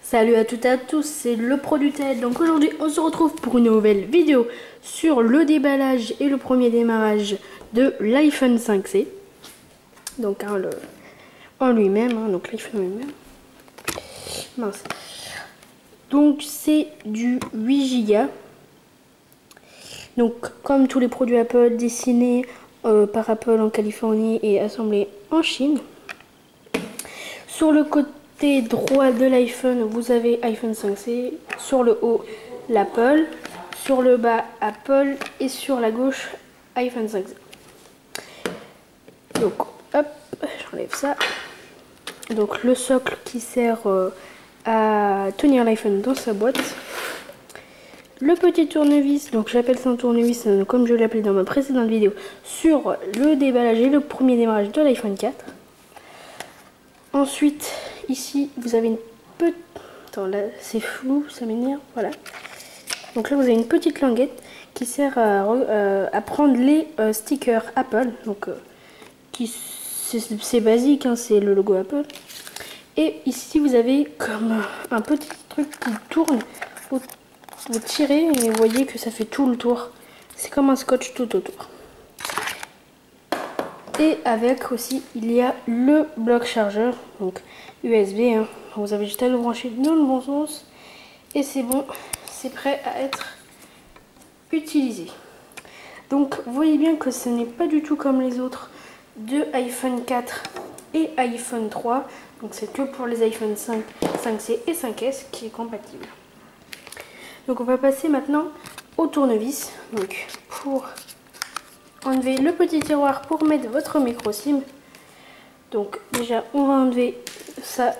Salut à toutes et à tous, c'est le Pro du Ted. Donc aujourd'hui on se retrouve pour une nouvelle vidéo sur le déballage et le premier démarrage de l'iPhone 5C. Donc en lui-même, donc l'iPhone lui-même. Mince. Donc c'est du 8 Go. Donc comme tous les produits Apple, dessinés par Apple en Californie et assemblés en Chine. Sur le côté droit de l'iPhone, vous avez iPhone 5C. Sur le haut, l'Apple. Sur le bas, Apple. Et sur la gauche, iPhone 5C. Donc, hop, j'enlève ça. Donc, le socle qui sert à tenir l'iPhone dans sa boîte. Le petit tournevis, donc j'appelle ça un tournevis comme je l'ai appelé dans ma précédente vidéo, sur le déballage et le premier démarrage de l'iPhone 4. Ensuite, ici, vous avez une petite... Attends, là, c'est flou, ça m'énerve. Voilà. Donc là, vous avez une petite languette qui sert à prendre les stickers Apple. Donc, c'est basique, hein, c'est le logo Apple. Et ici, vous avez comme un petit truc qui tourne. Vous tirez et vous voyez que ça fait tout le tour. C'est comme un scotch tout autour. Et avec aussi, il y a le bloc chargeur, donc USB. Hein. Vous avez juste à le brancher dans le bon sens. Et c'est bon, c'est prêt à être utilisé. Donc, vous voyez bien que ce n'est pas du tout comme les autres de iPhone 4 et iPhone 3. Donc, c'est que pour les iPhone 5, 5C et 5S qui est compatible. Donc, on va passer maintenant au tournevis. Donc, pour enlever le petit tiroir pour mettre votre micro SIM. Donc déjà on va enlever ça,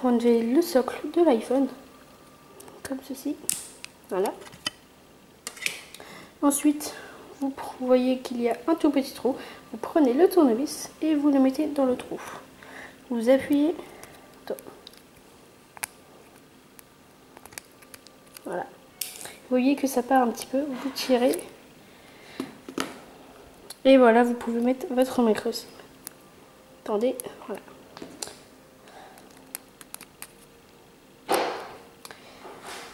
enlever le socle de l'iPhone comme ceci, voilà. Ensuite vous voyez qu'il y a un tout petit trou, vous prenez le tournevis et vous le mettez dans le trou, vous appuyez, voilà, vous voyez que ça part un petit peu, vous tirez. Et voilà, vous pouvez mettre votre micro SIM. Attendez, voilà.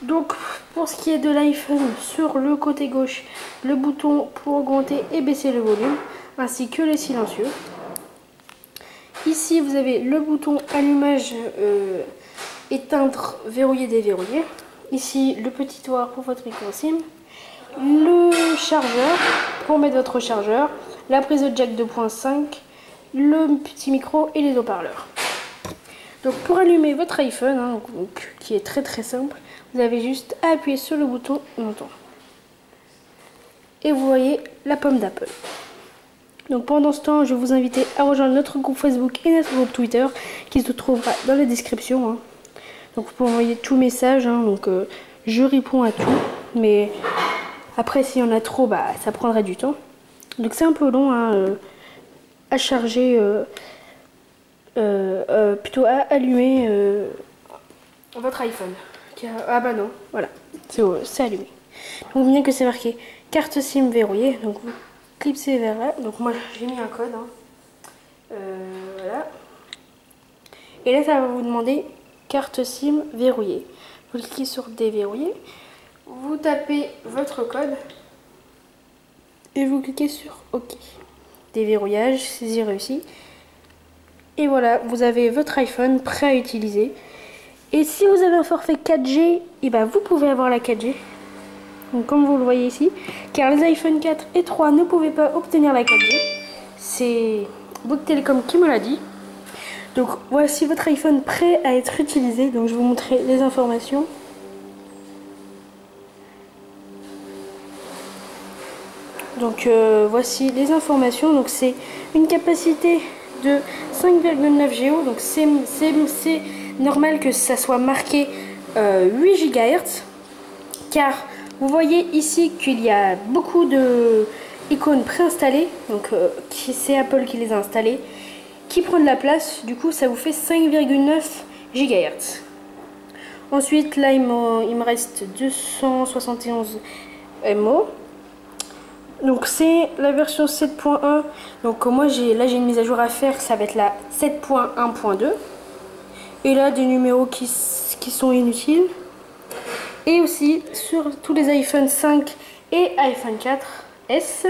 Donc, pour ce qui est de l'iPhone, sur le côté gauche, le bouton pour augmenter et baisser le volume, ainsi que les silencieux. Ici, vous avez le bouton allumage, éteindre, verrouiller, déverrouiller. Ici, le petit tiroir pour votre micro SIM. Le chargeur pour mettre votre chargeur, la prise de jack 2.5, le petit micro et les haut-parleurs. Donc pour allumer votre iPhone, hein, donc, qui est très simple, vous avez juste à appuyer sur le bouton montant. Et vous voyez la pomme d'Apple. Donc pendant ce temps, je vais vous inviter à rejoindre notre groupe Facebook et notre groupe Twitter qui se trouvera dans la description. Hein. Donc vous pouvez envoyer tout message, hein, donc je réponds à tout, mais après s'il y en a trop, bah, ça prendrait du temps. Donc c'est un peu long hein, à charger, plutôt à allumer votre iPhone. Ah bah non, voilà, c'est allumé. Donc bien que c'est marqué carte SIM verrouillée, donc vous clipsez vers là. Donc moi j'ai mis un code, hein. Voilà. Et là ça va vous demander carte SIM verrouillée. Vous cliquez sur déverrouiller, vous tapez votre code et vous cliquez sur OK. Déverrouillage, saisie réussie. Et voilà, vous avez votre iPhone prêt à utiliser. Et si vous avez un forfait 4G, et ben vous pouvez avoir la 4G. Donc comme vous le voyez ici, car les iPhone 4 et 3 ne pouvaient pas obtenir la 4G. C'est Bouygues Telecom qui me l'a dit. Donc voici votre iPhone prêt à être utilisé. Donc je vais vous montrer les informations. Donc voici les informations. Donc c'est une capacité de 5,9 Go. Donc c'est normal que ça soit marqué 8 GHz. Car vous voyez ici qu'il y a beaucoup de icônes préinstallées. Donc c'est Apple qui les a installées, qui prend de la place. Du coup ça vous fait 5,9 GHz. Ensuite là il me reste 271 MO. Donc c'est la version 7.1. Donc moi j'ai une mise à jour à faire, ça va être la 7.1.2. Et là des numéros qui qui sont inutiles. Et aussi sur tous les iPhone 5 et iPhone 4S,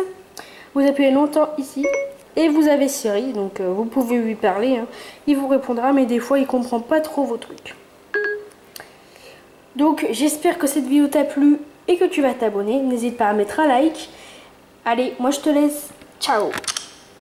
vous appuyez longtemps ici et vous avez Siri, donc vous pouvez lui parler, hein. Il vous répondra, mais des fois il comprend pas trop vos trucs. Donc j'espère que cette vidéo t'a plu et que tu vas t'abonner. N'hésite pas à mettre un like. Allez, moi je te laisse. Ciao!